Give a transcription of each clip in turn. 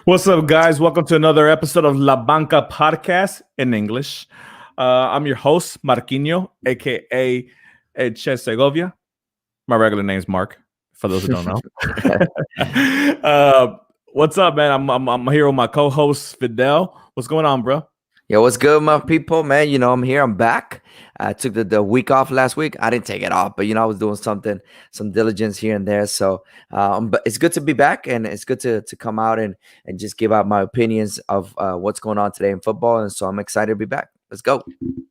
What's up, guys? Welcome to another episode of La Banca Podcast in English. I'm your host, Marquinho, aka Che Segovia. My regular name's Mark, for those who don't know. What's up, man? I'm here with my co-host Fidel. What's going on, bro? Yo, what's good, my people, man? I'm here. I'm back. I took the week off last week. I didn't take it off, but I was doing some diligence here and there. So, but it's good to be back, and it's good to come out and just give out my opinions of what's going on today in football. And so I'm excited to be back. Let's go.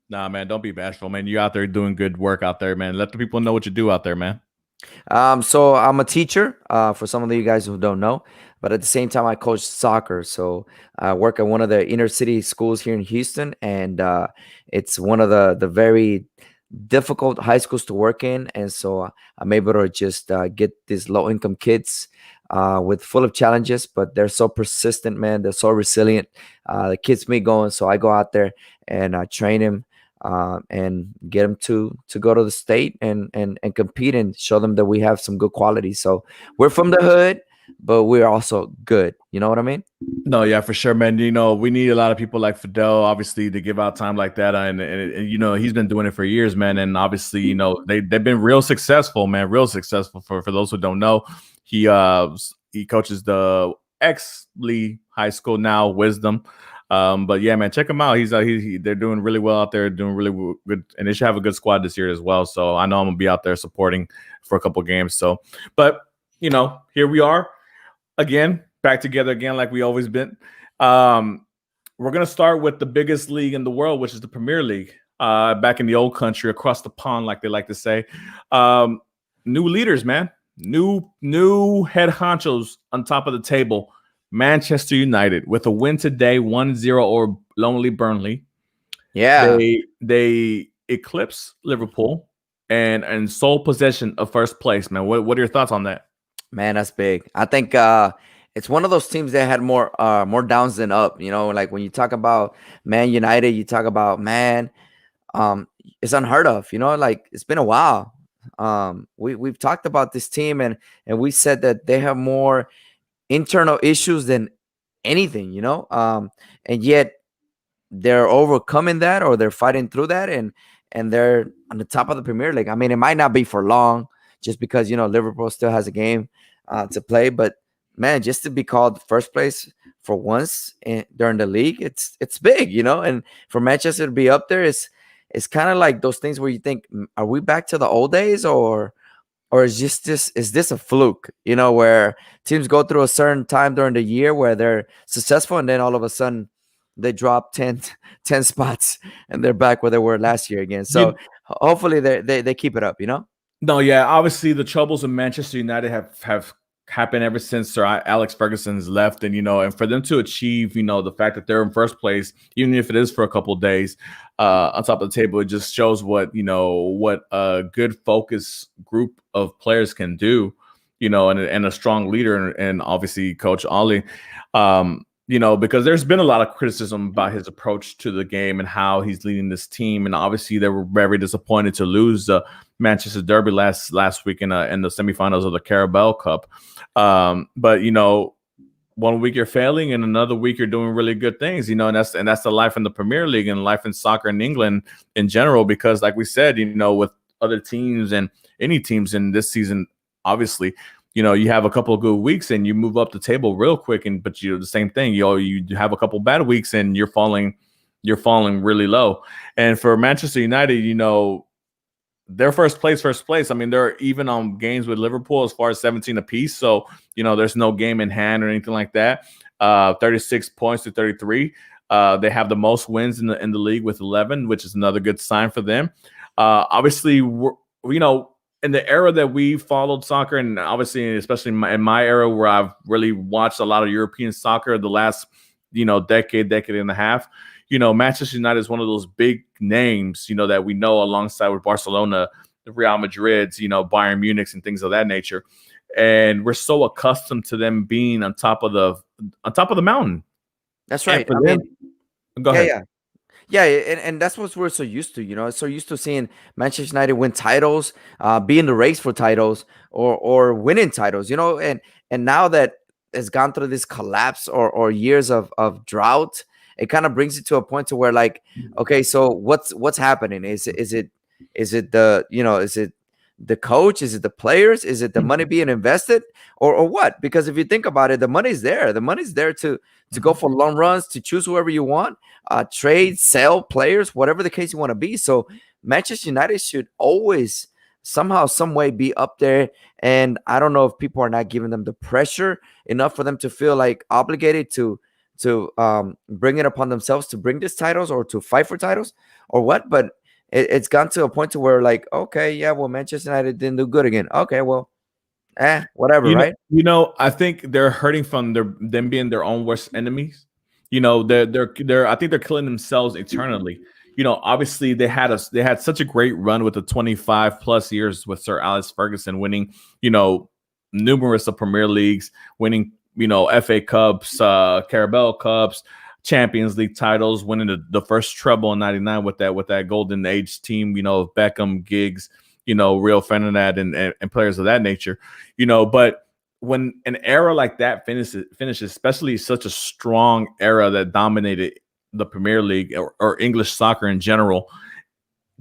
Nah, man, don't be bashful, man. You're out there doing good work out there, man. Let the people know what you do out there, man. So I'm a teacher for some of you guys who don't know, but at the same time, I coach soccer. So I work at one of the inner city schools here in Houston, and it's one of the very difficult high schools to work in. And so I'm able to just get these low income kids with full of challenges, but they're so persistent, man. They're so resilient. The kids me going, so I go out there and I train them and get them to go to the state and compete and show them that we have some good quality. So we're from the hood, but we're also good. You know what I mean? No, yeah, for sure, man. We need a lot of people like Fidel, obviously, to give out time like that, and he's been doing it for years, man. And obviously, they've been real successful, man, real successful. For those who don't know, he coaches the ex-Lee High School now, Wisdom. But yeah, man, check him out. They're doing really well out there, doing really good, and they should have a good squad this year as well. So I know I'm gonna be out there supporting for a couple games. So, but here we are again, back together again, like we always been. We're gonna start with the biggest league in the world, which is the Premier League. Back in the old country, across the pond, like they like to say. New leaders, man. New head honchos on top of the table. Manchester United with a win today, 1-0 over lonely Burnley. Yeah. They eclipse Liverpool and sole possession of first place, man. What are your thoughts on that? Man, that's big. I think it's one of those teams that had more downs than up. Like when you talk about Man United, you talk about it's unheard of. Like it's been a while. We've talked about this team and we said that they have more internal issues than anything, and yet they're overcoming that, or they're fighting through that, and they're on the top of the Premier League. I mean, it might not be for long, just because Liverpool still has a game to play, but man, just to be called first place for once during the league, it's big, and for Manchester to be up there is kind of like those things where you think, are we back to the old days, or is this a fluke, where teams go through a certain time during the year where they're successful, and then all of a sudden they drop 10 spots and they're back where they were last year again. So hopefully they keep it up, No, yeah, obviously the troubles in Manchester United have happened ever since Sir Alex Ferguson's left, and for them to achieve, the fact that they're in first place, even if it is for a couple of days, on top of the table, it just shows what a good focus group of players can do, and a strong leader, and obviously Coach Ollie, because there's been a lot of criticism about his approach to the game and how he's leading this team, and obviously they were very disappointed to lose the Manchester Derby last week in the semifinals of the Carabao Cup. But 1 week you're failing, and another week you're doing really good things, and that's the life in the Premier League and life in soccer in England in general. Because like we said, with other teams and any teams in this season, obviously, you have a couple of good weeks and you move up the table real quick, but the same thing, you have a couple bad weeks and you're falling really low. And for Manchester United, they're first place. I mean, they're even on games with Liverpool as far as 17 apiece. So, there's no game in hand or anything like that. 36 points to 33. They have the most wins in the league with 11, which is another good sign for them. Obviously, in the era that we followed soccer, and obviously, especially in my era where I've really watched a lot of European soccer the last, decade and a half, Manchester United is one of those big names, that we know alongside with Barcelona, the Real Madrids, Bayern Munichs and things of that nature. And we're so accustomed to them being on top of the mountain. That's right. Go ahead. Yeah, and that's what we're so used to, so used to seeing Manchester United win titles, be in the race for titles, or winning titles, and now that has gone through this collapse or years of drought, it kind of brings it to a point to where like, okay, so what's happening? Is it the, is it the coach? Is it the players? Is it the money being invested, or what? Because if you think about it, the money's there. The money's there to go for long runs, to choose whoever you want, trade, sell players, whatever the case you want to be. So Manchester United should always somehow, some way be up there. And I don't know if people are not giving them the pressure enough for them to feel like obligated to bring it upon themselves to bring these titles or to fight for titles or what. But it's gone to a point to where like, okay, yeah, well, Manchester United didn't do good again. Okay, well, whatever, right? I think they're hurting from them being their own worst enemies. They're I think they're killing themselves eternally. Obviously they had such a great run with the 25 plus years with Sir Alex Ferguson winning, numerous of Premier Leagues, winning, FA Cups, Carabao Cups, Champions League titles, winning the first treble in '99 with that golden age team, of Beckham, Giggs, Rio Ferdinand and players of that nature, but when an era like that finishes, especially such a strong era that dominated the Premier League or English soccer in general,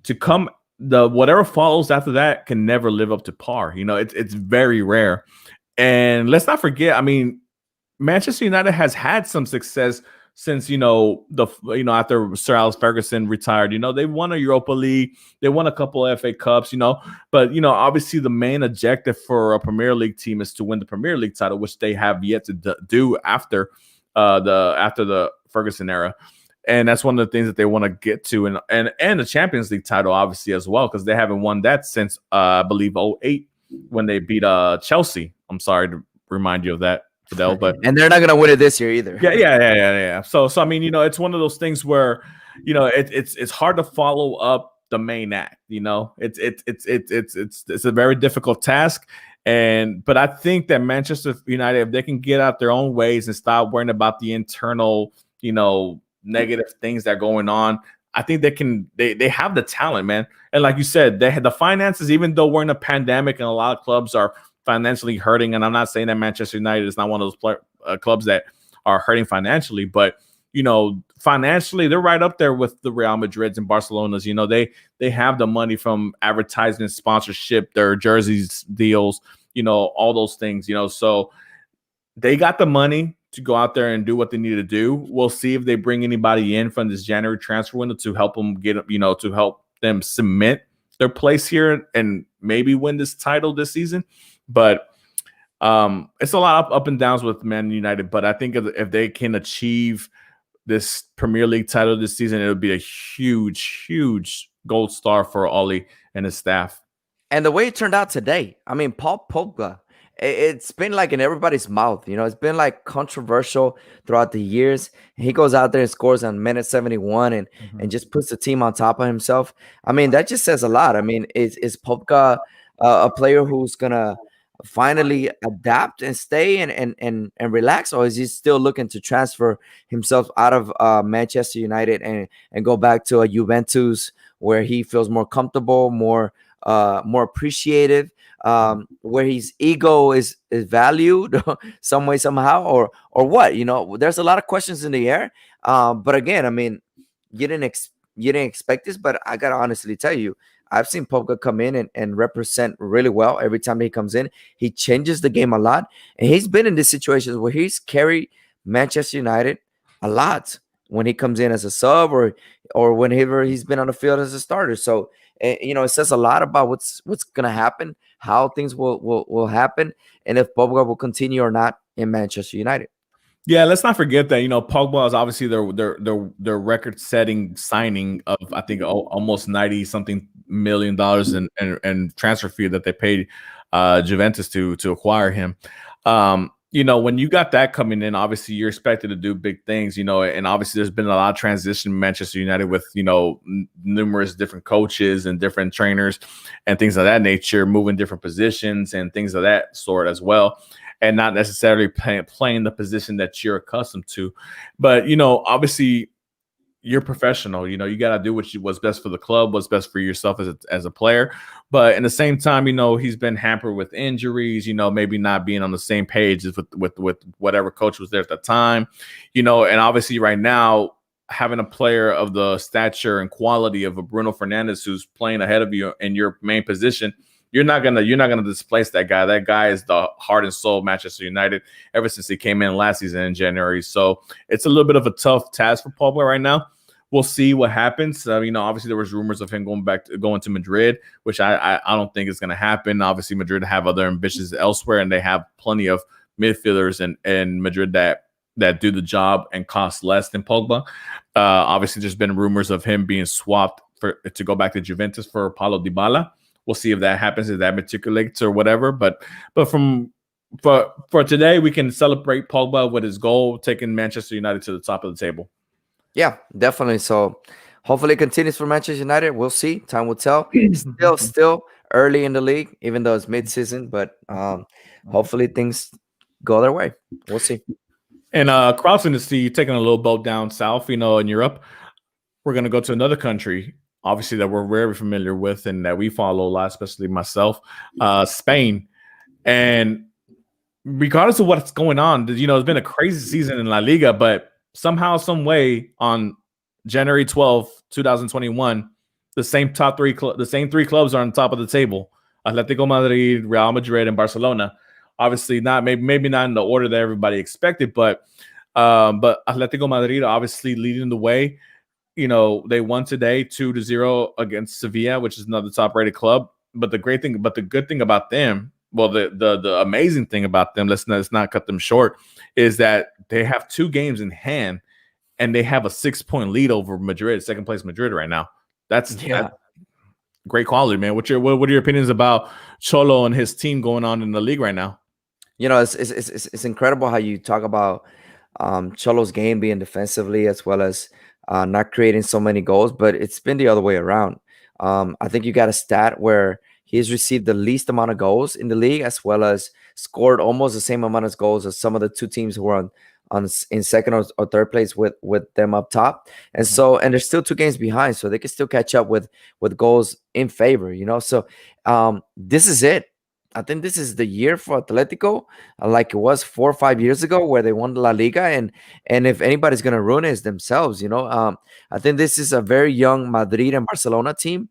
to come whatever follows after that can never live up to par. It's very rare. And let's not forget, I mean, Manchester United has had some success since after Sir Alex Ferguson retired. They won a Europa League, they won a couple of FA Cups, but obviously the main objective for a Premier League team is to win the Premier League title, which they have yet to do after the Ferguson era. And that's one of the things that they want to get to, and the Champions League title obviously as well, because they haven't won that since I believe 2008 when they beat Chelsea. I'm sorry to remind you of that, Fidel, but and they're not gonna win it this year either. Yeah. So I mean, it's one of those things where it's hard to follow up the main act. It's a very difficult task, but I think that Manchester United, if they can get out their own ways and stop worrying about the internal, negative things that are going on, I think they have the talent, man. And like you said, they had the finances, even though we're in a pandemic and a lot of clubs are financially hurting. And I'm not saying that Manchester United is not one of those clubs that are hurting financially, but financially they're right up there with the Real Madrids and Barcelonas. They have the money from advertisement, sponsorship, their jerseys deals, all those things, so they got the money to go out there and do what they need to do. We'll see if they bring anybody in from this January transfer window to help them to help them cement their place here and maybe win this title this season. But it's a lot of up and downs with Man United. But I think if they can achieve this Premier League title this season, it would be a huge, huge gold star for Ollie and his staff. And the way it turned out today, I mean, Paul Pogba, it's been like in everybody's mouth. It's been like controversial throughout the years. He goes out there and scores on minute 71 and just puts the team on top of himself. I mean, that just says a lot. I mean, is Pogba a player who's gonna finally adapt and stay and relax, or is he still looking to transfer himself out of Manchester United and go back to a Juventus where he feels more comfortable, more appreciative, where his ego is valued some way, somehow, or what? There's a lot of questions in the air. But again, I mean, you didn't expect this, but I gotta honestly tell you, I've seen Pogba come in and represent really well every time he comes in. He changes the game a lot, and he's been in these situations where he's carried Manchester United a lot when he comes in as a sub or whenever he's been on the field as a starter. So it says a lot about what's going to happen, how things will happen, and if Pogba will continue or not in Manchester United. Yeah, let's not forget that Pogba is obviously their record-setting signing of, I think, almost $90-something million and transfer fee that they paid Juventus to acquire him. When you got that coming in, obviously you're expected to do big things, and obviously there's been a lot of transition in Manchester United with, numerous different coaches and different trainers and things of that nature, moving different positions and things of that sort as well, and not necessarily playing the position that you're accustomed to. But, obviously, you're professional. You got to do what's best for the club, what's best for yourself as a player. But in the same time, he's been hampered with injuries. Maybe not being on the same page as with whatever coach was there at the time. And obviously right now, having a player of the stature and quality of a Bruno Fernandes who's playing ahead of you in your main position, you're not gonna displace that guy. That guy is the heart and soul of Manchester United ever since he came in last season in January. So it's a little bit of a tough task for Pogba right now. We'll see what happens. Obviously there was rumors of him going to Madrid, which I don't think is going to happen. Obviously Madrid have other ambitions elsewhere, and they have plenty of midfielders in Madrid that do the job and cost less than Pogba. Obviously there's been rumors of him being swapped to go back to Juventus for Paulo Dybala. We'll see if that happens, if that matriculates or whatever. But for today, we can celebrate Pogba with his goal, taking Manchester United to the top of the table. Yeah, definitely. So hopefully it continues for Manchester United. We'll see. Time will tell. Still early in the league, even though it's mid-season, but hopefully things go their way. We'll see. And crossing the sea, taking a little boat down south, in Europe. We're going to go to another country, obviously, that we're very familiar with and that we follow a lot, especially myself, Spain. And regardless of what's going on, it's been a crazy season in La Liga, but somehow, some way, on January 12th, 2021, the same three clubs are on top of the table: Atletico Madrid, Real Madrid, and Barcelona. Obviously, maybe not in the order that everybody expected, but Atletico Madrid obviously leading the way. They won today 2-0 against Sevilla, which is another top-rated club. But the good thing about them, well, the amazing thing about them, let's not cut them short, is that they have 2 games in hand, and they have a 6-point lead over Madrid, second place Madrid right now. That's great quality, man. What are your opinions about Cholo and his team going on in the league right now? It's incredible how you talk about Cholo's game being defensively as well as not creating so many goals, but it's been the other way around. I think you got a stat where he's received the least amount of goals in the league, as well as scored almost the same amount of goals as some of the 2 teams who are in second or third place with them up top. And so, and they're still 2 games behind, so they can still catch up with goals in favor, So this is it. I think this is the year for Atletico, like it was 4 or 5 years ago, where they won La Liga, and if anybody's gonna ruin it, it's themselves. I think this is a very young Madrid and Barcelona team.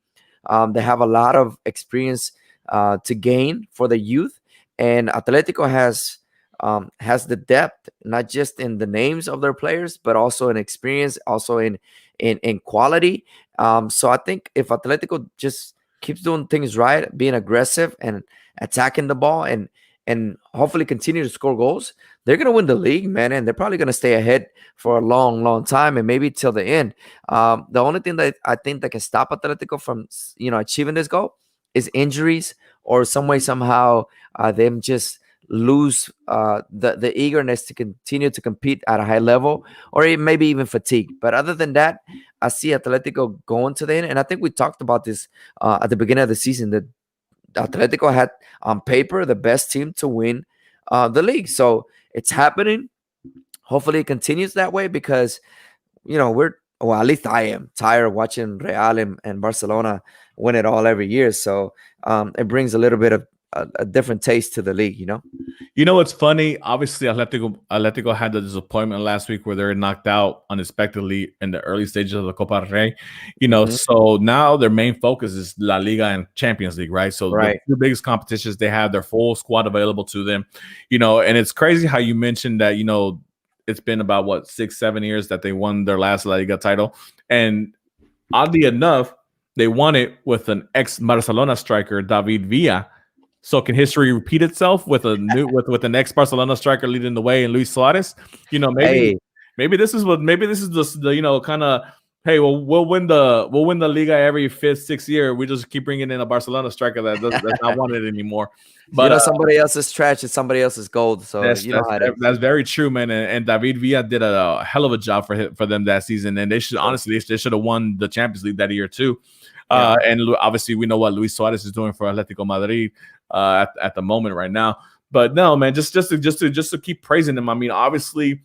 They have a lot of experience to gain for the youth, and Atletico has the depth, not just in the names of their players, but also in experience, also in quality. So I think if Atletico just keeps doing things right, being aggressive and attacking the ball, and hopefully continue to score goals, they're going to win the league, man. And they're probably going to stay ahead for a long, long time, and maybe till the end. The only thing that I think that can stop Atletico from, achieving this goal is injuries, or some way, somehow, them just lose the eagerness to continue to compete at a high level, or maybe even fatigue. But other than that, I see Atletico going to the end. And I think we talked about this at the beginning of the season, that Atletico had on paper the best team to win the league. So it's happening. Hopefully it continues that way, because at least I am tired of watching Real and Barcelona win it all every year. So it brings a little bit of a different taste to the league. What's funny? Obviously, Atletico had the disappointment last week where they were knocked out unexpectedly in the early stages of the Copa del Rey. So now their main focus is La Liga and Champions League, right? So the 2 biggest competitions, they have their full squad available to them. And it's crazy how you mentioned that. It's been about 6-7 years that they won their last La Liga title, and oddly enough, they won it with an ex-Barcelona striker, David Villa. So can history repeat itself with with an ex-Barcelona striker leading the way in Luis Suarez? Maybe this is the kind of, hey, well, we'll win the Liga every 5th, 6th year. We just keep bringing in a Barcelona striker that's not wanted anymore. But somebody else's trash is somebody else's gold. So that's very true, man. And David Villa did a hell of a job for them that season, and they should have won the Champions League that year too. And obviously, we know what Luis Suarez is doing for Atletico Madrid at the moment right now. But no, man, just to keep praising them. I mean, obviously,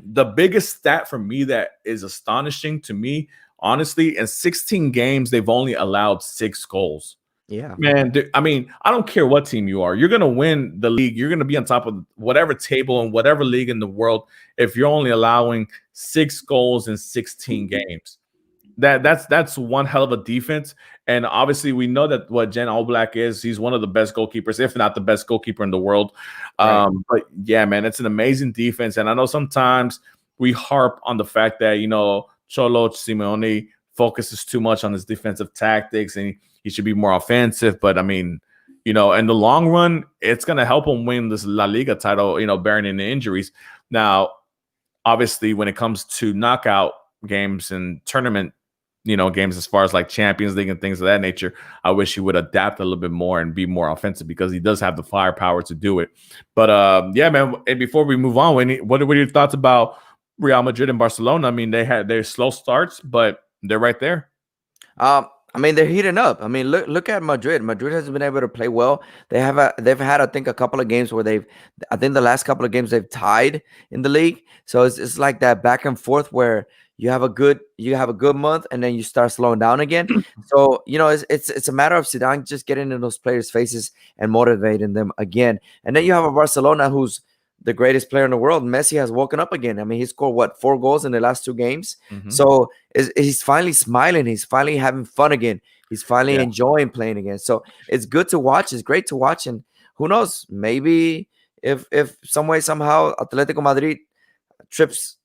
The biggest stat for me that is astonishing to me, honestly, in 16 games, they've only allowed 6 goals. Yeah. Man, I mean, I don't care what team you are. You're going to win the league. You're going to be on top of whatever table and whatever league in the world if you're only allowing 6 goals in 16 games. That's one hell of a defense. And obviously, we know that what Jen Oblak is. He's one of the best goalkeepers, if not the best goalkeeper in the world. Right. But yeah, man, it's an amazing defense. And I know sometimes we harp on the fact that Cholo Simeone focuses too much on his defensive tactics and he should be more offensive. But I mean, in the long run, it's gonna help him win this La Liga title. Bearing in the injuries. Now, obviously, when it comes to knockout games and tournament games as far as like Champions League and things of that nature, I wish he would adapt a little bit more and be more offensive because he does have the firepower to do it. But yeah, man. And before we move on, what are your thoughts about Real Madrid and Barcelona? I mean, they had their slow starts, but they're right there. I mean, they're heating up. I mean, look at Madrid. Madrid has been able to play well. They've had, I think, a couple of games where I think the last couple of games they've tied in the league. So it's like that back and forth where you have a good month and then you start slowing down again. So it's a matter of Zidane just getting in those players' faces and motivating them again. And then you have a Barcelona who's the greatest player in the world. Messi has woken up again. I mean, he scored 4 goals in the last 2 games. Mhm. So he's finally smiling. He's finally having fun again. He's finally Yeah. enjoying playing again. So it's good to watch. It's great to watch. And who knows? Maybe if some way somehow Atletico Madrid trips,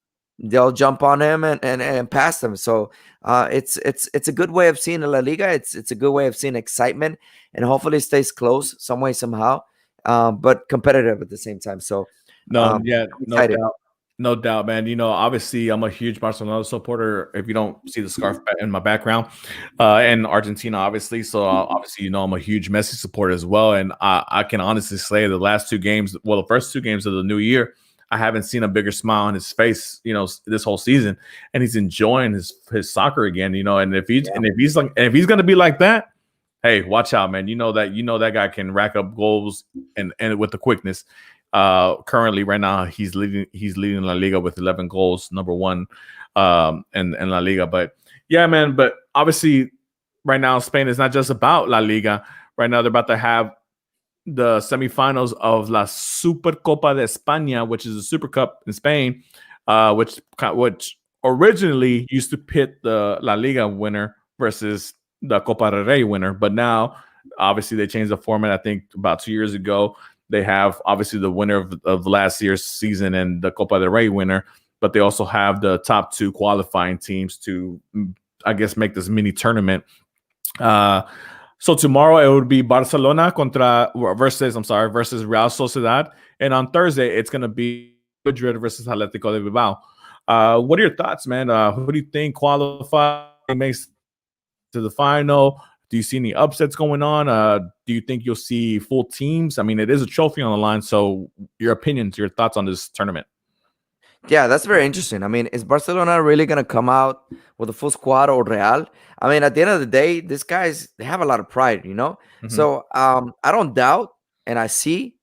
they'll jump on him and pass them. So it's a good way of seeing the La Liga. It's a good way of seeing excitement, and hopefully it stays close some way somehow, but competitive at the same time. So No, yeah, I'm no excited. doubt. No doubt, man. Obviously, I'm a huge Barcelona supporter. If you don't see the scarf in my background, and Argentina, obviously. So obviously, I'm a huge Messi supporter as well. And I can honestly say the last 2 games, well, the first 2 games of the new year, I haven't seen a bigger smile on his face, this whole season, and he's enjoying his soccer again. And if he's gonna be like that, hey, watch out, man. That guy can rack up goals and with the quickness. Currently, right now, he's leading La Liga with 11 goals, number 1 in La Liga. But yeah, man. But obviously, right now, Spain is not just about La Liga. Right now, they're about to have the semifinals of La Supercopa de España, which is a Super Cup in Spain, which originally used to pit the La Liga winner versus the Copa del Rey winner. But now, obviously, they changed the format, I think, about 2 years ago. They have, obviously, the winner of last year's season and the Copa del Rey winner, but they also have the top 2 qualifying teams to, I guess, make this mini tournament. So tomorrow it would be Barcelona versus Real Sociedad, and on Thursday it's going to be Madrid versus Atletico de Bilbao. What are your thoughts, man? Who do you think qualifies, makes to the final? Do you see any upsets going on? Do you think you'll see full teams? I mean, it is a trophy on the line. So your opinions, your thoughts on this tournament? Yeah, that's very interesting. I mean, is Barcelona really going to come out with a full squad or Real? I mean, at the end of the day, these guys, they have a lot of pride, Mhm. So I don't doubt, and I see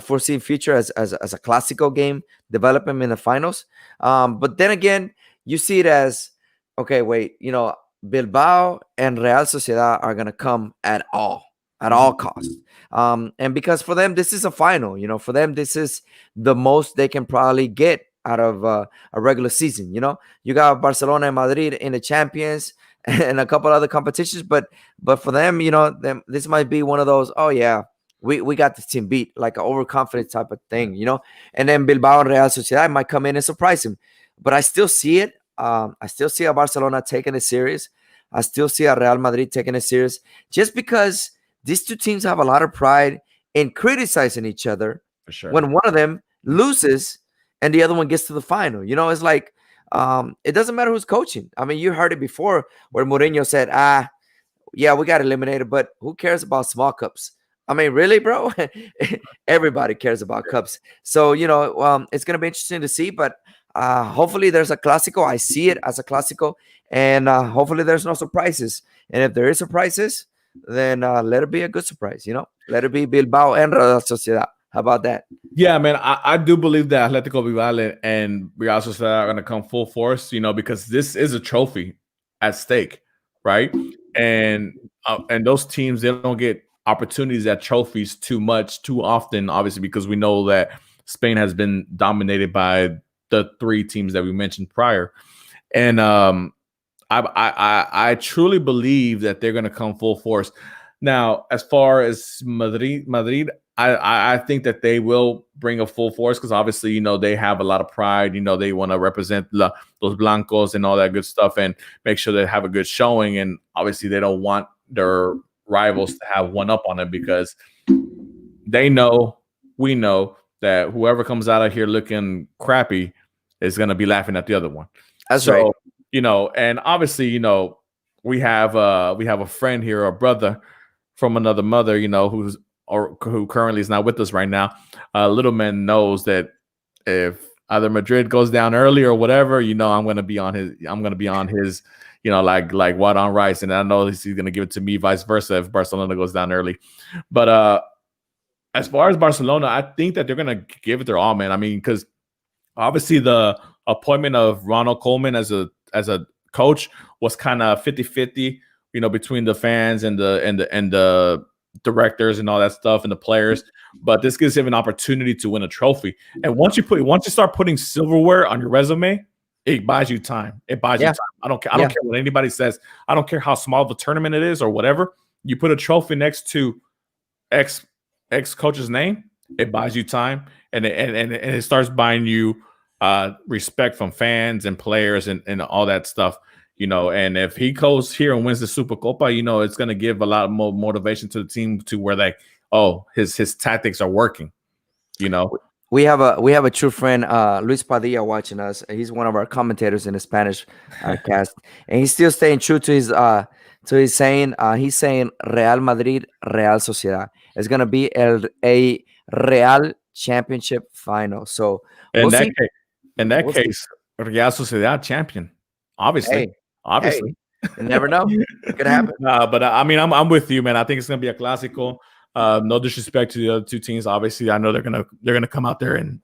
foresee future as a Clásico game, develop them in the finals. But then again, you see it as, okay, wait, Bilbao and Real Sociedad are going to come at all costs. And because for them, this is a final, for them, this is the most they can probably get out of a regular season. You got Barcelona and Madrid in the Champions and a couple other competitions, but for them, this might be one of those, oh yeah, we got the team beat, like an overconfident type of thing, and then Bilbao and Real Sociedad might come in and surprise him. But I still see it. I still see a Barcelona taking it serious. I still see a Real Madrid taking it serious, just because these 2 teams have a lot of pride in criticizing each other For sure. when one of them loses and the other one gets to the final. It's like, it doesn't matter who's coaching. I mean, you heard it before where Mourinho said, yeah, we got eliminated, but who cares about small cups? I mean, really, bro? Everybody cares about cups. So, it's going to be interesting to see, but hopefully there's a Clásico. I see it as a Clásico, and hopefully there's no surprises. And if there is surprises, then let it be a good surprise, let it be Bilbao and Real Sociedad. How about that? Yeah, man, I do believe that Atletico Bilbao and Real Sociedad are going to come full force, because this is a trophy at stake, right? And those teams, they don't get opportunities at trophies too much too often, obviously, because we know that Spain has been dominated by the three teams that we mentioned prior. And I truly believe that they're going to come full force. Now, as far as Madrid, I think that they will bring a full force because obviously, they have a lot of pride. They want to represent los blancos and all that good stuff and make sure they have a good showing. And obviously, they don't want their rivals to have one up on them because they know, we know that whoever comes out of here looking crappy is going to be laughing at the other one. That's right. So, and obviously, we have a friend here, a brother from another mother, who currently is not with us right now. Little man knows that if either Madrid goes down early or whatever, I'm gonna be on his, like what on rice, and I know he's gonna give it to me, vice versa, if Barcelona goes down early. But as far as Barcelona, I think that they're gonna give it their all, man. I mean, because obviously the appointment of Ronald Koeman as a coach was kind of 50-50, between the fans and the directors and all that stuff and the players. But this gives him an opportunity to win a trophy. And once you start putting silverware on your resume, it buys you time. It buys you time. I don't care what anybody says. I don't care how small the tournament it is or whatever. You put a trophy next to ex coach's name, it buys you time, and it starts buying you respect from fans and players and all that stuff. And if he goes here and wins the Supercopa, it's going to give a lot more motivation to the team to where his tactics are working. We have a true friend, Luis Padilla, watching us. He's one of our commentators in the Spanish cast, and he's still staying true to his saying. He's saying Real Madrid, Real Sociedad. It's going to be a Real Championship final. So in that case, Real Sociedad champion, obviously. Hey, you never know. It could happen. But I mean, I'm with you, man. I think it's gonna be a clásico. No disrespect to the other two teams. Obviously, I know they're gonna come out there and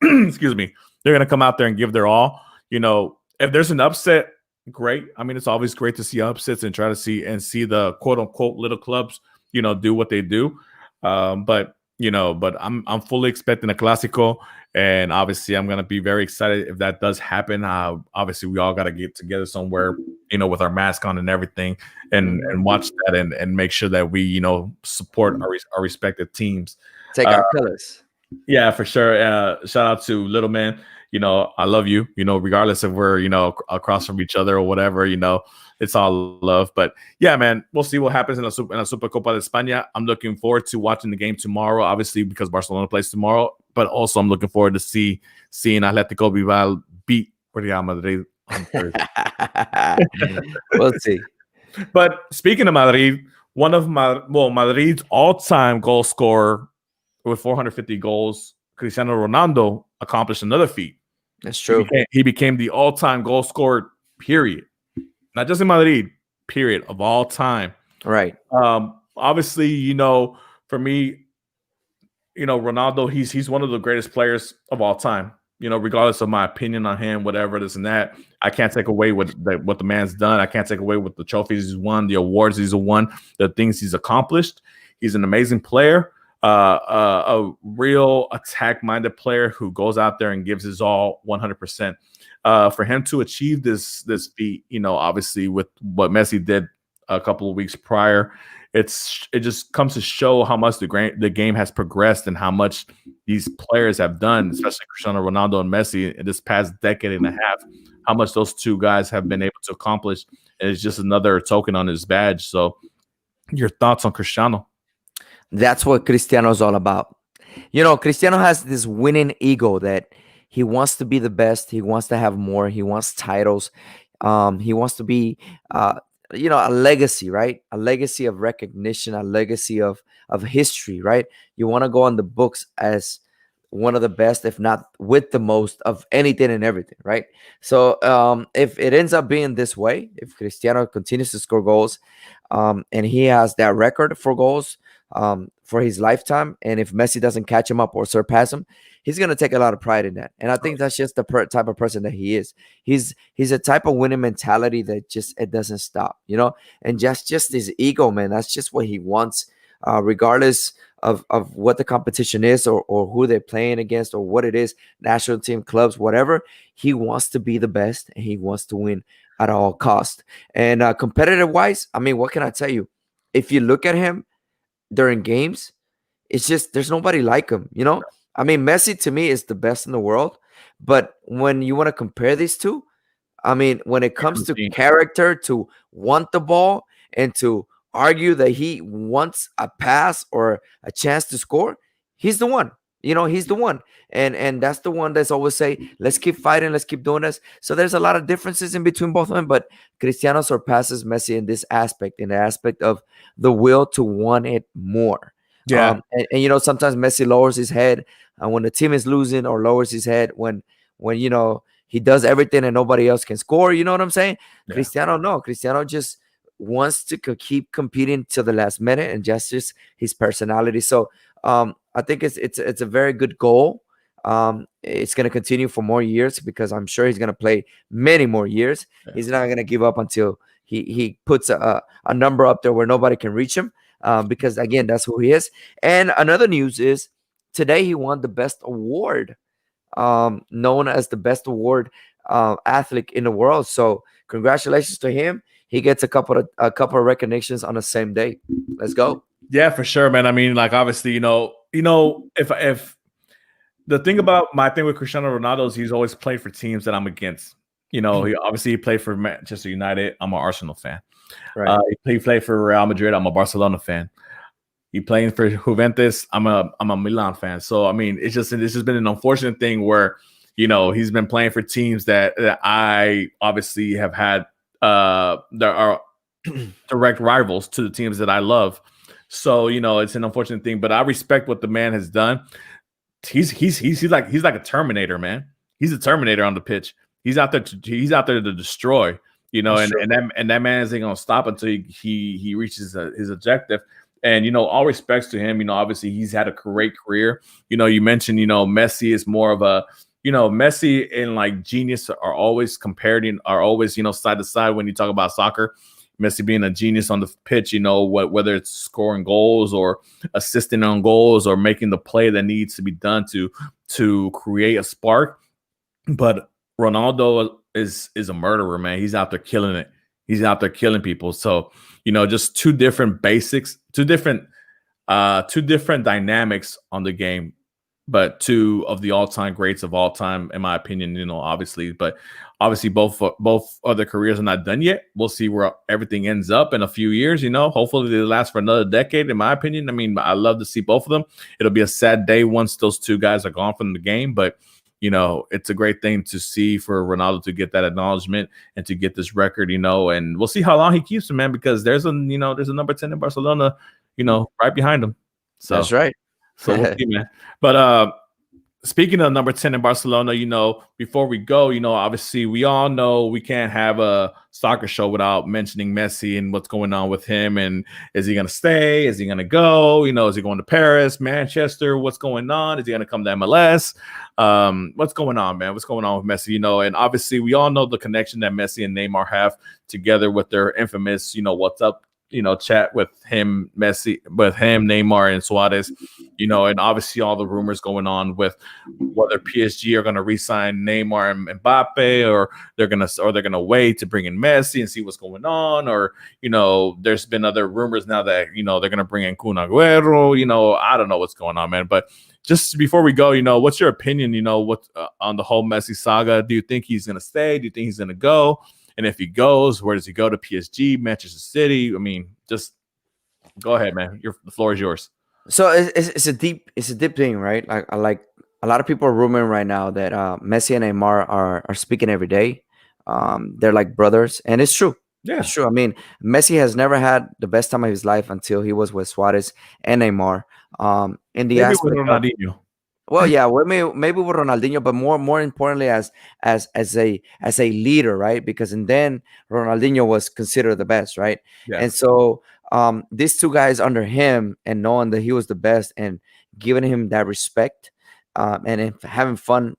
excuse me, they're gonna come out there and give their all. If there's an upset, great. I mean, it's always great to see upsets and try to see the quote unquote little clubs, do what they do. But I'm fully expecting a clásico. And obviously, I'm going to be very excited if that does happen. Obviously, we all got to get together somewhere, with our mask on and everything and watch that and make sure that we, support our respective teams. Take our colors. Yeah, for sure. Shout out to Little Man. I love you, regardless if we're, across from each other or whatever, it's all love. But yeah, man, we'll see what happens in the Supercopa de España. I'm looking forward to watching the game tomorrow, obviously, because Barcelona plays tomorrow. But also, I'm looking forward to seeing Atletico Bilbao beat Real Madrid on Thursday. We'll see. But speaking of Madrid, one of Madrid's all-time goal scorer with 450 goals, Cristiano Ronaldo, accomplished another feat. That's true. He became the all-time goal scorer, period. Not just in Madrid, period, of all time. Right. Obviously, for me, Ronaldo, he's one of the greatest players of all time. Regardless of my opinion on him, whatever, this and that, I can't take away what the man's done. I can't take away what the trophies he's won, the awards he's won, the things he's accomplished. He's an amazing player, a real attack-minded player who goes out there and gives his all 100%. For him to achieve this feat, obviously with what Messi did a couple of weeks prior, it just comes to show how much the game has progressed and how much these players have done, especially Cristiano Ronaldo and Messi in this past decade and a half, how much those two guys have been able to accomplish. And it's just another token on his badge. So your thoughts on Cristiano? That's what Cristiano is all about. Cristiano has this winning ego that he wants to be the best. He wants to have more. He wants titles. He wants to be a legacy, right? A legacy of recognition, a legacy of history, right? You want to go on the books as one of the best, if not with the most of anything and everything, right? So if it ends up being this way, if Cristiano continues to score goals, and he has that record for goals, for his lifetime. And if Messi doesn't catch him up or surpass him, he's gonna take a lot of pride in that. And I think that's just the type of person that he is. He's a type of winning mentality that just it doesn't stop, and just his ego, man. That's just what he wants, regardless of what the competition is, or who they're playing against, or what it is, national team, clubs, whatever. He wants to be the best, and he wants to win at all cost. And competitive wise, I mean, what can I tell you? If you look at him during games, it's just there's nobody like him. I mean, Messi to me is the best in the world, but when you want to compare these two, I mean, when it comes to character, to want the ball and to argue that he wants a pass or a chance to score, he's the one. He's the one. And that's the one that's always say, let's keep fighting, let's keep doing this. So there's a lot of differences in between both of them, but Cristiano surpasses Messi in this aspect, in the aspect of the will to want it more. Yeah. And sometimes Messi lowers his head when the team is losing, or lowers his head when he does everything and nobody else can score. You know what I'm saying? Yeah. Cristiano, no. Cristiano just wants to keep competing to the last minute, and just his personality. So I think it's a very good goal. It's going to continue for more years, because I'm sure he's going to play many more years. Yeah. He's not going to give up until he puts a number up there where nobody can reach him, because again, that's who he is. And another news is today he won the best award, known as the best award athlete in the world. So congratulations to him. He gets a couple of recognitions on the same day. Let's go. Yeah, for sure, man. I mean, like, obviously, if the thing about my thing with Cristiano Ronaldo is he's always played for teams that I'm against. He played for Manchester United. I'm an Arsenal fan. Right. He played for Real Madrid. I'm a Barcelona fan. He playing for Juventus. I'm a Milan fan. So I mean, it's just been an unfortunate thing where he's been playing for teams that I obviously have had there are direct rivals to the teams that I love. So it's an unfortunate thing, but I respect what the man has done. He's like a Terminator, man. He's a Terminator on the pitch. He's out there to destroy. And that man isn't gonna stop until he reaches his objective. And all respects to him. Obviously he's had a great career. You mentioned Messi is more of a Messi and like genius are always compared side to side when you talk about soccer. Messi being a genius on the pitch, whether it's scoring goals or assisting on goals or making the play that needs to be done to create a spark. But Ronaldo is a murderer, man. He's out there killing it. He's out there killing people. So, just two different basics, two different dynamics on the game, but two of the all-time greats of all time, in my opinion, obviously. But obviously both of their careers are not done yet. We'll see where everything ends up in a few years, Hopefully they last for another decade, in my opinion. I mean, I love to see both of them. It'll be a sad day once those two guys are gone from the game, but it's a great thing to see for Ronaldo to get that acknowledgement and to get this record, and we'll see how long he keeps him, man, because there's a number 10 in Barcelona, right behind him. So that's right. So we'll see, man. But speaking of number 10 in Barcelona, before we go, obviously we all know we can't have a soccer show without mentioning Messi and what's going on with him. And is he going to stay? Is he going to go? Is he going to Paris, Manchester? What's going on? Is he going to come to MLS? What's going on, man? What's going on with Messi? And obviously we all know the connection that Messi and Neymar have together with their infamous, what's up, chat with him, Neymar and Suarez, and obviously all the rumors going on with whether PSG are going to re-sign Neymar and Mbappe, or they're going to wait to bring in Messi and see what's going on, or there's been other rumors now that they're going to bring in Kun Agüero. I don't know what's going on, man. But just before we go, what's your opinion? What on the whole Messi saga? Do you think he's going to stay? Do you think he's going to go? And if he goes, where does he go? To PSG, Manchester City? I mean, just go ahead, man. The floor is yours. So it's a deep thing, right? Like a lot of people are rumoring right now that Messi and Neymar are speaking every day. They're like brothers, and it's true. Yeah, it's true. I mean, Messi has never had the best time of his life until he was with Suarez and Neymar. In the aspect with Ronaldinho. Well, yeah, maybe with Ronaldinho, but more importantly as a leader, right? Because and then Ronaldinho was considered the best, right? Yeah. And so These two guys under him and knowing that he was the best and giving him that respect, and having fun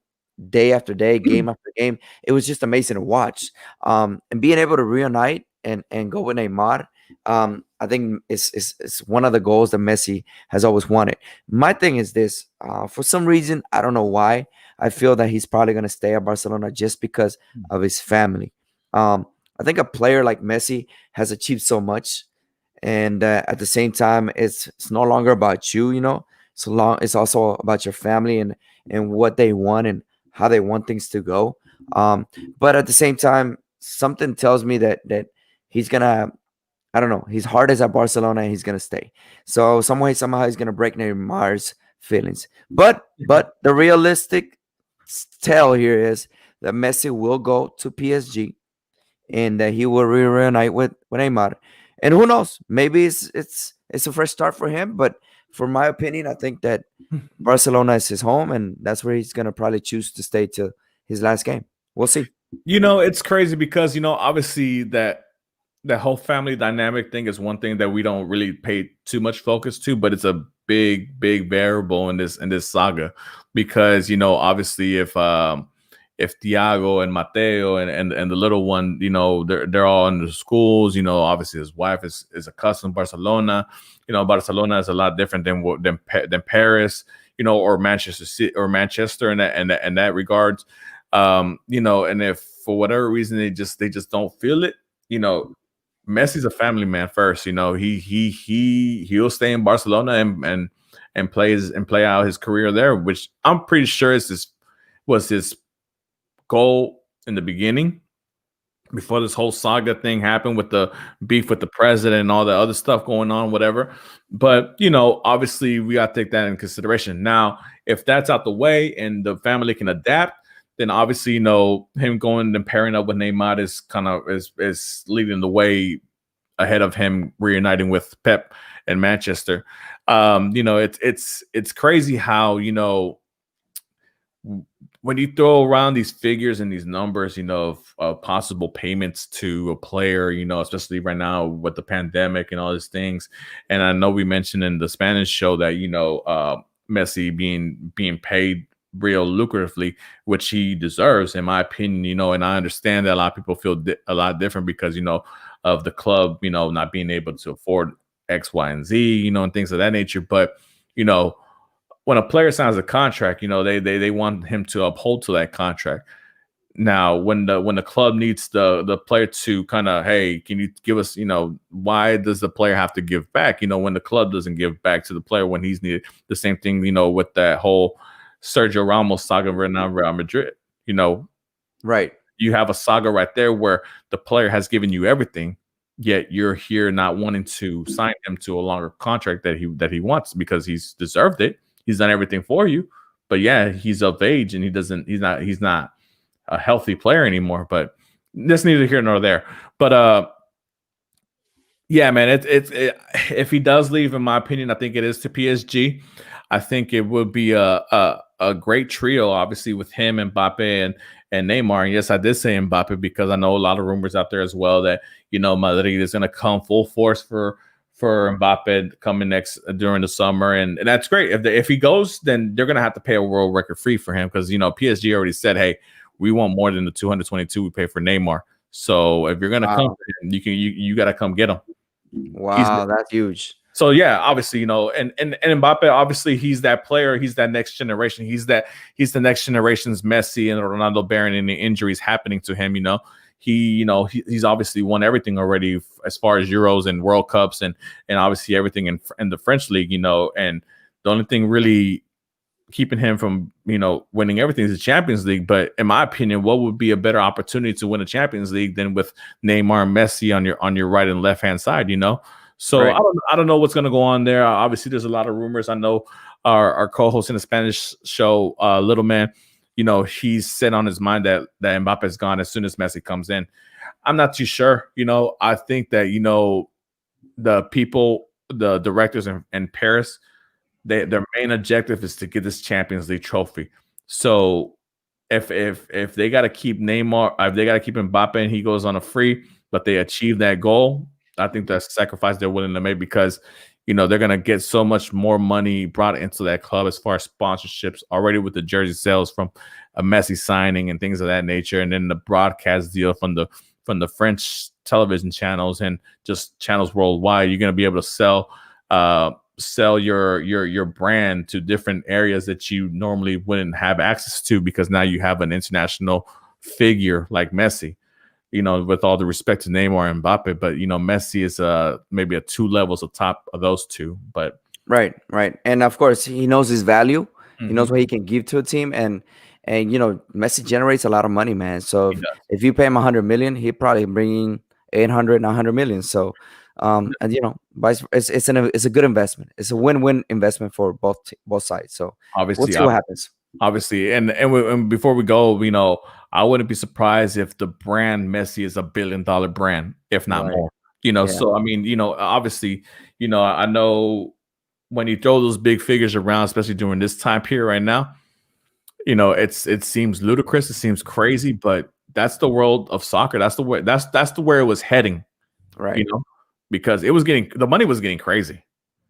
day after day, game after game. It was just amazing to watch. And being able to reunite and go with Neymar, I think is one of the goals that Messi has always wanted. My thing is this: for some reason, I don't know why, I feel that he's probably going to stay at Barcelona just because of his family. I think a player like Messi has achieved so much, and at the same time, it's no longer about you, you know. So long, it's also about your family and what they want and how they want things to go. But at the same time, something tells me that he's gonna, I don't know, his heart is at Barcelona and he's gonna stay. So some way, somehow, he's gonna break Neymar's feelings. But the realistic tale here is that Messi will go to PSG and that he will reunite with Neymar. And who knows? Maybe it's a fresh start for him. But for my opinion, I think that Barcelona is his home, and that's where he's gonna probably choose to stay till his last game. We'll see. It's crazy because obviously that whole family dynamic thing is one thing that we don't really pay too much focus to, but it's a big variable in this saga because obviously if Thiago and Mateo and the little one, they're all in the schools, obviously his wife is accustomed to Barcelona. Barcelona is a lot different than Paris, or Manchester City or Manchester in that regards. And if for whatever reason they just don't feel it, Messi's a family man first. He'll stay in Barcelona and play out his career there, which I'm pretty sure was his goal in the beginning before this whole saga thing happened with the beef with the president and all the other stuff going on, whatever. But obviously we got to take that in consideration. Now, if that's out the way and the family can adapt, then obviously, him going and pairing up with Neymar is kind of is leading the way ahead of him reuniting with Pep and Manchester. It's crazy how, when you throw around these figures and these numbers, of possible payments to a player, especially right now with the pandemic and all these things. And I know we mentioned in the Spanish show that, Messi being paid real lucratively, which he deserves, in my opinion, and I understand that a lot of people feel a lot different because, of the club, not being able to afford X, Y, and Z, and things of that nature. But, when a player signs a contract, they want him to uphold to that contract. Now, when the club needs the player to kind of, hey, can you give us, why does the player have to give back? When the club doesn't give back to the player when he's needed. The same thing, with that whole Sergio Ramos saga right now, Real Madrid. Right. You have a saga right there where the player has given you everything, yet you're here not wanting to sign him to a longer contract that he wants because he's deserved it. He's done everything for you, but yeah, he's of age and he's not a healthy player anymore. But that's neither here nor there. But yeah, man, if he does leave, in my opinion, I think it is to PSG. I think it would be a great trio, obviously, with him, Mbappe, and Neymar. And yes, I did say Mbappe because I know a lot of rumors out there as well that Madrid is going to come full force for Mbappe coming next during the summer, and that's great. If he goes, then they're going to have to pay a world record fee for him because PSG already said, hey, we want more than the 222 we pay for Neymar. So if you're going to come, you got to come get him. Wow, that's huge. So yeah, obviously, and Mbappe, obviously, he's that player. He's that next generation. He's the next generation's Messi and Ronaldo bearing any injuries happening to him. He's obviously won everything already as far as Euros and World Cups and obviously everything in the French league. And the only thing really keeping him from winning everything is the Champions League. But in my opinion, what would be a better opportunity to win a Champions League than with Neymar and Messi on your right and left hand side? So right. I don't know what's going to go on there. Obviously, there's a lot of rumors. I know our co-host in the Spanish show, Little Man, he's set on his mind that Mbappe is gone as soon as Messi comes in. I'm not too sure. I think that, the people, the directors in Paris, their main objective is to get this Champions League trophy. So if they got to keep Neymar, if they got to keep Mbappe and he goes on a free, but they achieve that goal, I think that's a sacrifice they're willing to make because, they're going to get so much more money brought into that club as far as sponsorships already with the jersey sales from a Messi signing and things of that nature. And then the broadcast deal from the French television channels and just channels worldwide. You're going to be able to sell your brand to different areas that you normally wouldn't have access to because now you have an international figure like Messi. With all the respect to Neymar and Mbappe, but Messi is maybe 2 levels atop of those two. But Right, right. And of course, he knows his value. He knows Mhm. what he can give to a team, and Messi generates a lot of money, man. So He if, does. if you pay him 100 million, he probably bringing 800, 900 million. So, and it's a good investment. It's a win-win investment for both sides. So we'll Obviously, see what happens. obviously, and before we go, I wouldn't be surprised if the brand Messi is $1 billion brand, if not Right. more. Yeah. So I mean, obviously, I know when you throw those big figures around, especially during this time period right now, it seems ludicrous, it seems crazy, but that's the world of soccer. That's the way. That's the where it was heading. You Right. know, because the money was getting crazy.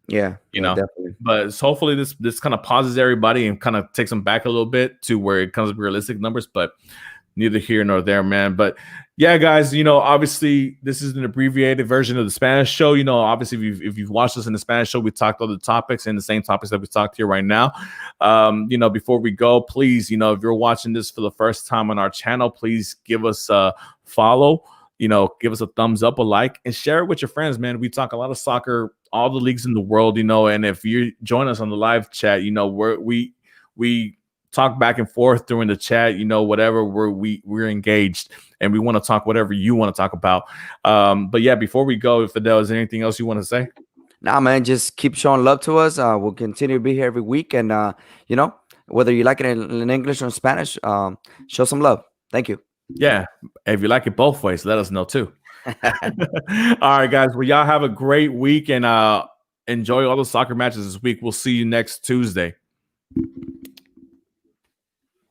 Yeah. you Yeah. know. Definitely. But hopefully this kind of pauses everybody and kind of takes them back a little bit to where it comes to realistic numbers. But neither here nor there, man. But yeah, guys, obviously this is an abbreviated version of the Spanish show. Obviously if you've watched us in the Spanish show, we talked other topics and the same topics that we talked here right now. Before we go, please, if you're watching this for the first time on our channel, please give us a follow. Give us a thumbs up, a like, and share it with your friends, man. We talk a lot of soccer, all the leagues in the world, and if you join us on the live chat, we talk back and forth during the chat, whatever we're engaged and we want to talk whatever you want to talk about. But yeah, before we go, if Fidel, is there anything else you want to say? Nah, man, just keep showing love to us. We'll continue to be here every week, and whether you like it in English or in Spanish, show some love. Thank you. Yeah. If you like it both ways, let us know too. All right, guys. Well, y'all have a great week and enjoy all the soccer matches this week. We'll see you next Tuesday.